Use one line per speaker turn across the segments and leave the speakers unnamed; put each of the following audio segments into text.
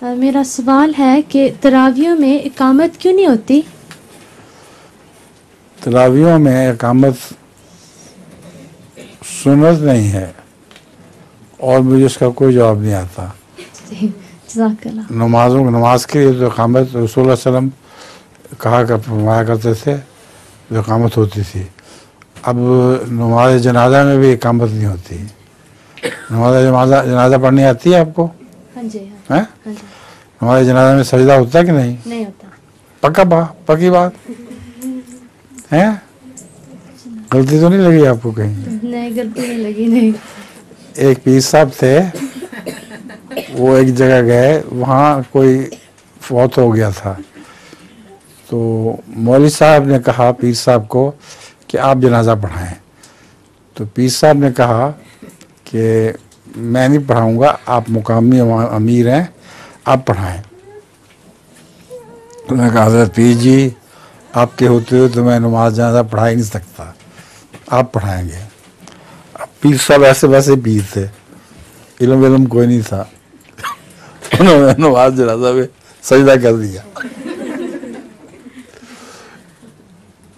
मेरा सवाल है कि तरावियों में इकामत क्यों नहीं होती?
तरावियों में इकामत सुन्नत नहीं है और मुझे इसका कोई जवाब नहीं आता। नमाज के लिए तो इकामत रसूलुल्लाह सल्लल्लाहु अलैहि वसल्लम फरमाया करते थे, जो इकामत होती थी। अब नमाज जनाजा में भी इकामत नहीं होती। नमाज जनाजा पढ़नी आती है आपको?
हाँ जी।
हैं? हाँ जी। नमाज जनाजा में सजदा होता है कि नहीं?
नहीं होता।
पक्की बात है? गलती तो नहीं लगी आपको कहीं?
नहीं, गलती नहीं लगी। नहीं।
एक पीर साहब थे, वो एक जगह गए, वहाँ कोई फौत हो गया था, तो मौलवी साहब ने कहा पीर साहब को कि आप जनाजा पढ़ाएं। तो पीर साहब ने कहा कि मैं नहीं पढ़ाऊंगा, आप मुकामी अमीर हैं, आप पढ़ाएं। उन्होंने कहा हज़रत पीर जी, आपके होते हुए तो मैं नमाज जनाजा पढ़ा ही नहीं सकता, आप पढ़ाएंगे। अब पीर साहब ऐसे वैसे पीर थे, इल्म कोई नहीं था। उन्होंने नमाज जनाजा में सजदा कर दिया।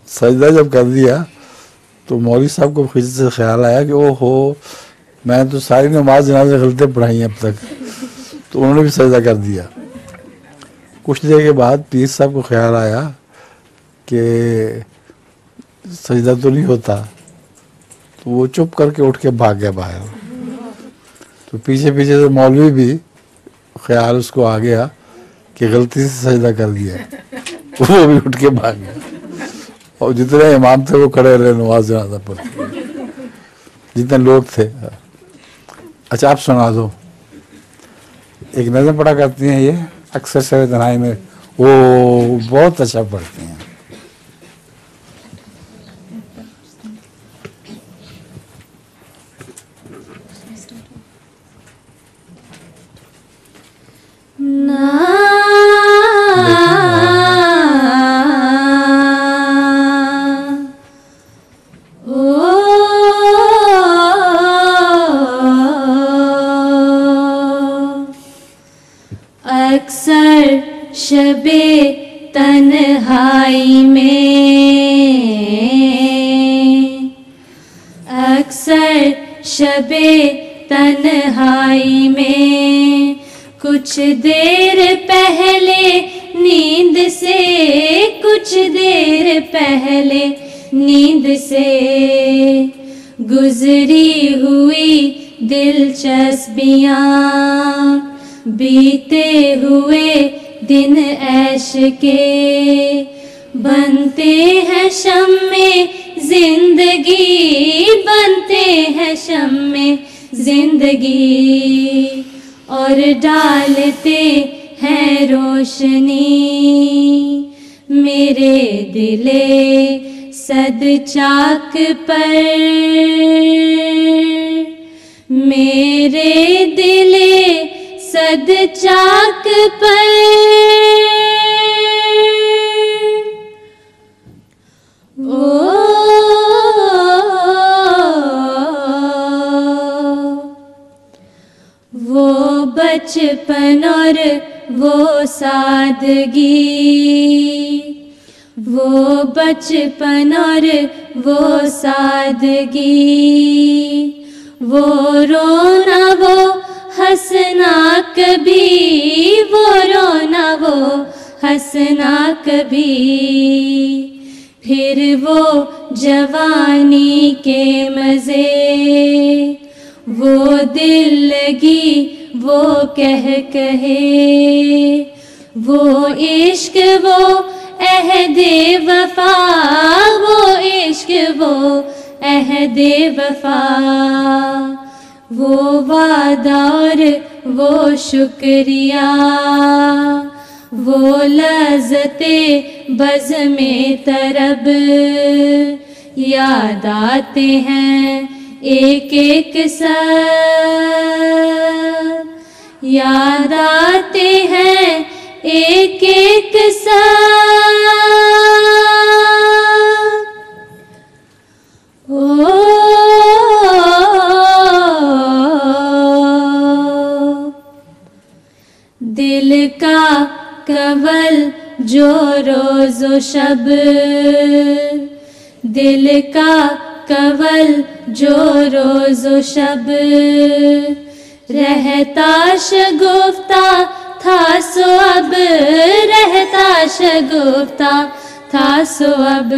सजदा जब कर दिया तो मौलवी साहब को फिर से ख्याल आया कि ओहो, मैं तो सारी नमाज जनाजा गलती पढ़ाई अब तक। तो उन्होंने भी सजदा कर दिया। कुछ देर के बाद पीर साहब को ख्याल आया कि सजदा तो नहीं होता, तो वो चुप करके उठ के भाग गया बाहर। तो पीछे पीछे से मौलवी भी ख्याल उसको आ गया कि गलती से सजदा कर दिया, वो भी उठ के भाग गया। और जितने इमाम थे वो खड़े रहे नमाज जनाजा पर, जितने लोग थे। अच्छा, आप सुना दो। एक नज़म पढ़ा करती हैं ये अक्सर शब तन्हाई में, वो बहुत अच्छा पढ़ती हैं।
अक्सर शबे तन्हाई में, अक्सर शबे तन्हाई में, कुछ देर पहले नींद से, कुछ देर पहले नींद से गुजरी हुई दिलचस्पियाँ, बीते हुए दिन ऐश के बनते हैं शम्मे जिंदगी, बनते हैं शम्मे जिंदगी, और डालते हैं रोशनी मेरे दिले सद चाक पर, मेरे दिले सद चाक पर। वो बचपन और वो सादगी, वो बचपन और वो सादगी, वो रोना वो हंसना कभी, वो रोना वो हंसना कभी, फिर वो जवानी के मज़े, वो दिल लगी वो कहे, वो इश्क वो अहदे वफा, वो इश्क वो अहदे वफा, वो वादा और वो शुक्रिया, वो लज़्ज़ते बज़्मे तरब याद आते हैं एक एक सा, याद आते हैं एक एक सा। दिल का कवल जो रोज़ो शब, दिल का कवल जो रोज़ो शब, रहता शगुफ्ता था सो अब, रहता शगुफ्ता था सो अब,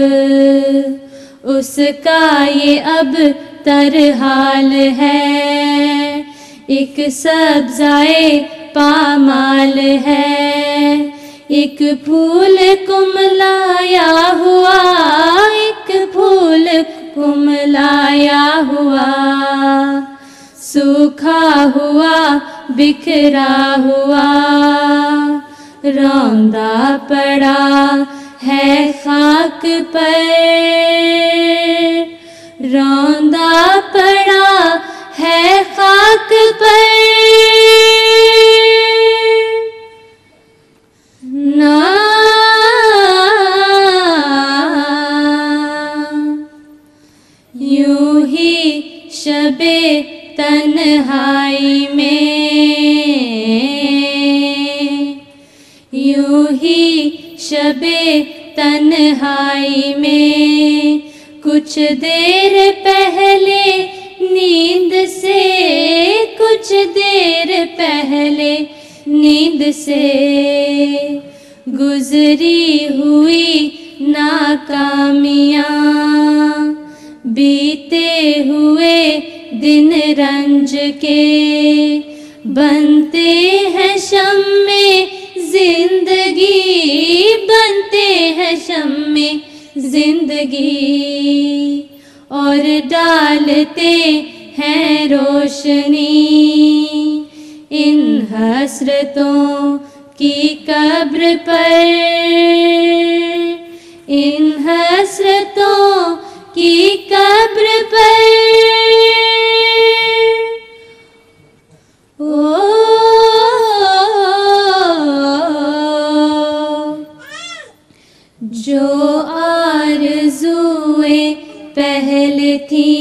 उसका ये अब तरहाल है, एक सब्ज़ाए पामाल है, एक फूल कुमलाया हुआ, एक फूल कुमलाया हुआ, सूखा हुआ बिखरा हुआ, रौंदा पड़ा है खाक पर, रौंदा पड़ा है खाक पर, ना यूं ही शबे तन्हाई में, यूं ही शबे तन्हाई में, कुछ देर पहले नींद से, कुछ देर पहले नींद से, गुजरी हुई नाकामियाँ, बीते हुए दिन रंज के, बनते हैं शम्मे जिंदगी, बनते हैं शम्मे जिंदगी, और डालते हैं रोशनी इन हसरतों की कब्र पर, इन हसरतों की कब्र पर। ओ जो आरज़ुएं पहले थी,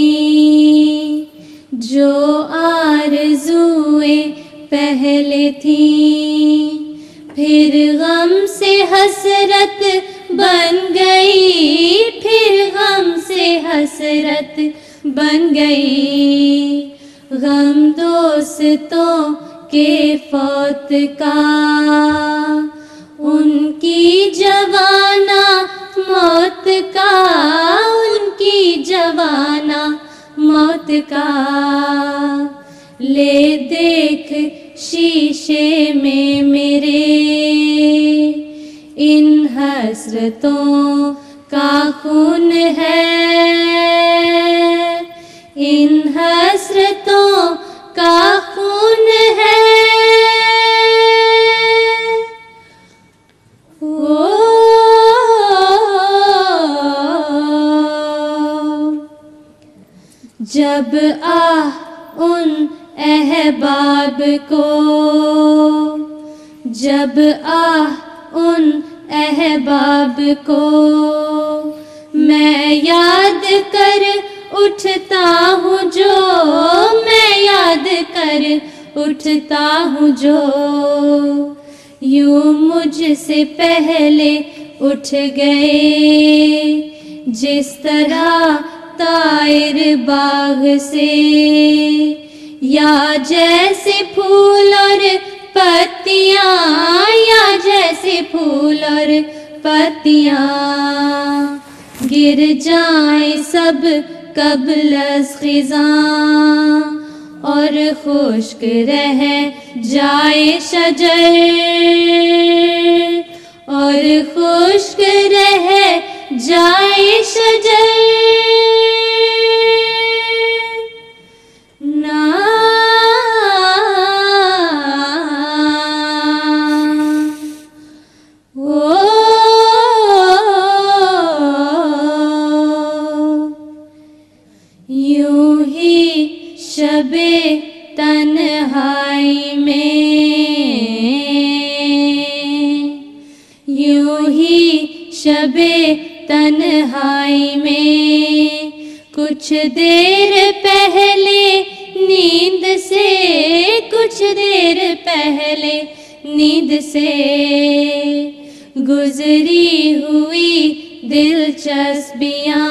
जो आरज़ुएं पहले थी, फिर गम से हसरत बन गई, फिर गम से हसरत बन गई, गम दोस्तों के फौत का, उनकी जवाना मौत का, उनकी जवाना मौत का, ले देख शीशे में मेरे इन हसरतों का खून है, इन हसरतों का खून है। जब उन अहबाब को, जब उन अहबाब को मैं याद कर उठता हूँ जो, मैं याद कर उठता हूँ जो, यूं मुझसे पहले उठ गए, जिस तरह तायर बाग से, या जैसे फूल और पत्तियाँ, या जैसे फूल और पत्तियाँ गिर जाएं सब कब्ल ख़िज़ां, और खुश्क रह जाए शजर, और खुश्क रह जाए शजर। ना यूं ही शबे तन्हाई में, यूं ही शबे तन्हाई में, कुछ देर पहले नींद से, कुछ देर पहले नींद से गुजरी हुई दिलचस्पियाँ,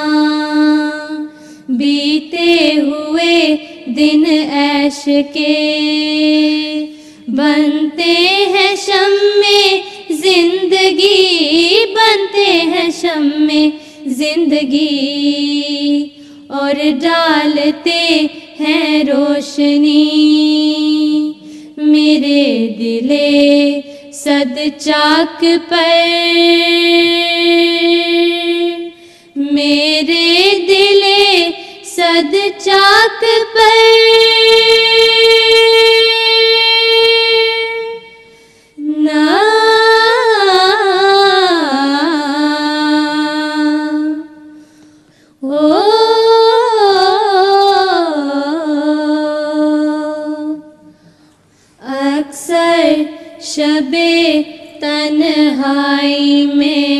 बीते हुए दिन ऐश के बनते हैं शम्मे जिंदगी, बनते हैं शम्मे जिंदगी और डालते हैं रोशनी मेरे दिले सद चाक पर, मेरे दिले सद चाक पर ना ओ अक्सर शबे तन्हाई में।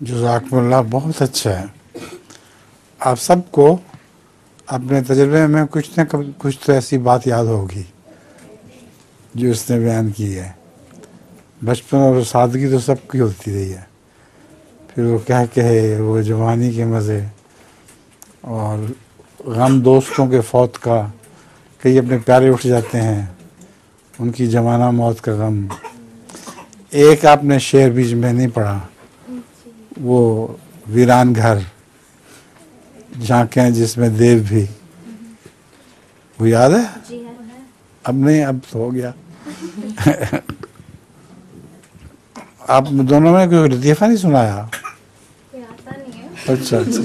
जज़ाकमुल्लाह, बहुत अच्छा है। आप सबको अपने तजुर्बे में कुछ न कुछ तो ऐसी बात याद होगी जो उसने बयान की है। बचपन और सादगी तो सबकी होती रही है, फिर वो क्या कहे, वो जवानी के मज़े और गम दोस्तों के फौत का, कई अपने प्यारे उठ जाते हैं, उनकी जमाना मौत का गम। एक आपने शेर बीच में नहीं पढ़ा, वो वीरान घर झांकें जिसमें देव भी, वो याद है? अब नहीं, अब तो हो गया। आप दोनों में कोई लतीफ़ा नहीं सुनाया? अच्छा अच्छा।